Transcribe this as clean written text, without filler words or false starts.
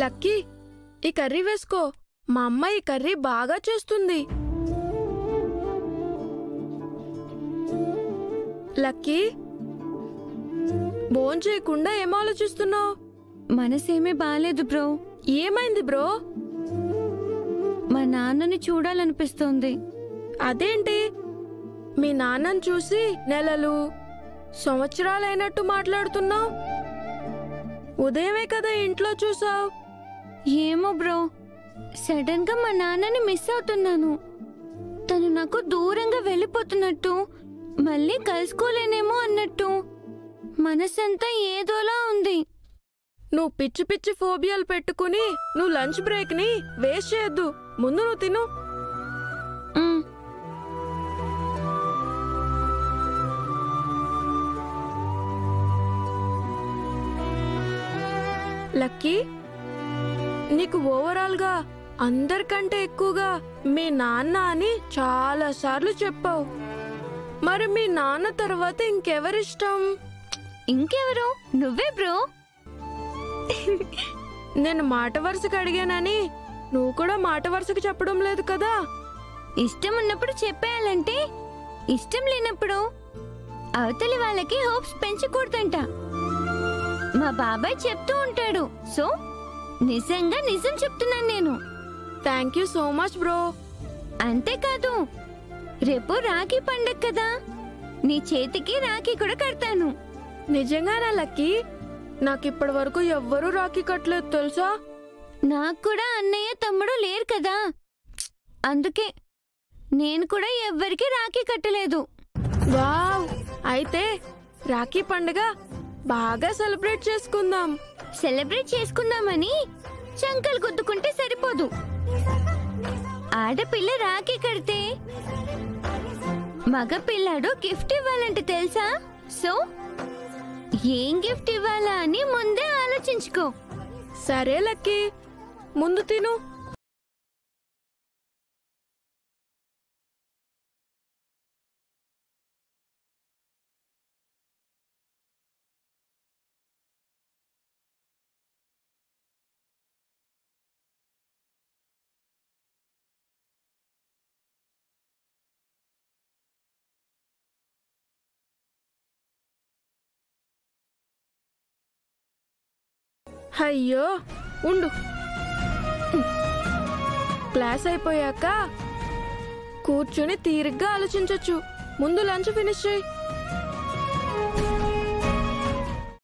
Lucky, ఈ curry వేసుకో. మా అమ్మ ఈ కర్రీ బాగా చేస్తుంది. లక్కీ, భోంచేయకుండా ఏం ఆలోచిస్తున్నావు? మనసేమీ బాలేదు బ్రో. ఏమైంది బ్రో? మా నాన్నని చూడాలనిపిస్తోంది. అదేంటి, మీ నాన్నని చూసి నెలలు సంవత్సరాలైనట్టు మాట్లాడుతున్నావు? ఉదయమే కదా ఇంట్లో చూసావు. ఏమో బ్రో, సడన్ గా మా నాన్నని మిస్ అవుతున్నాను. తను నాకు దూరంగా వెళ్ళిపోతున్నట్టు, మళ్ళీ కలుసుకోలేనేమో అన్నట్టు మనసంతా ఏదోలా ఉంది. నువ్వు పిచ్చి పిచ్చి ఫోబియాలు పెట్టుకుని నువ్వు లంచ్ బ్రేక్ ని వేస్ట్ చేయొద్దు. ముందు నువ్వు తిను. లక్కీ, నీకు ఓవరాల్ గా అందరికంటే ఎక్కువగా మీ నాన్న అని చాలా సార్లు చెప్పావు. మరి మీ నాన్న తర్వాత ఇంకెవరిష్టం? ఇంకెవరు? నువ్వే బ్రో. నేను మాట వరుసకు అడిగానని నువ్వు కూడా మాట వరుసకు చెప్పడం లేదు కదా. ఇష్టం ఉన్నప్పుడు చెప్పేయాలంటే, ఇష్టం లేనప్పుడు అవతలి వాళ్ళకి హోప్స్ పెంచకూడదంట. మా బాబాయ్ చెప్తూ ఉంటాడు. సో నిజంగా నిజం చెప్తున్నాను నేను. Thank you so much bro. అంతేకాదు, రేపు రాఖీ పండగ కదా, నీ చేతికి రాఖీ కూడా కడతాను. నిజంగానా లక్కీ? నాకిప్పటి వరకు ఎవ్వరూ రాఖీ కట్టలేదు తెలుసా. నాకు కూడా అన్నయ్య తమ్ముడు లేరు కదా, అందుకే నేను కూడా ఎవ్వరికి రాఖీ కట్టలేదు. వావ్, అయితే రాఖీ పండుగ బాగా సెలబ్రేట్ చేసుకుందాం. సెలబ్రేట్ చేసుకుందామని చంకలు గుద్దుకుంటే సరిపోదు. ఆడపిల్ల రాఖీ కడితే మగ పిల్లాడు గిఫ్ట్ ఇవ్వాలంట తెలుసా. సో ఏం గిఫ్ట్ ఇవ్వాలా అని ముందే ఆలోచించుకో. సరే లక్కీ, ముందు తిను. అయ్యో ఉండు, క్లాస్ అయిపోయాక కూర్చుని తీరిగ్గా ఆలోచించొచ్చు. ముందు లంచ్ ఫినిష్ చేయి.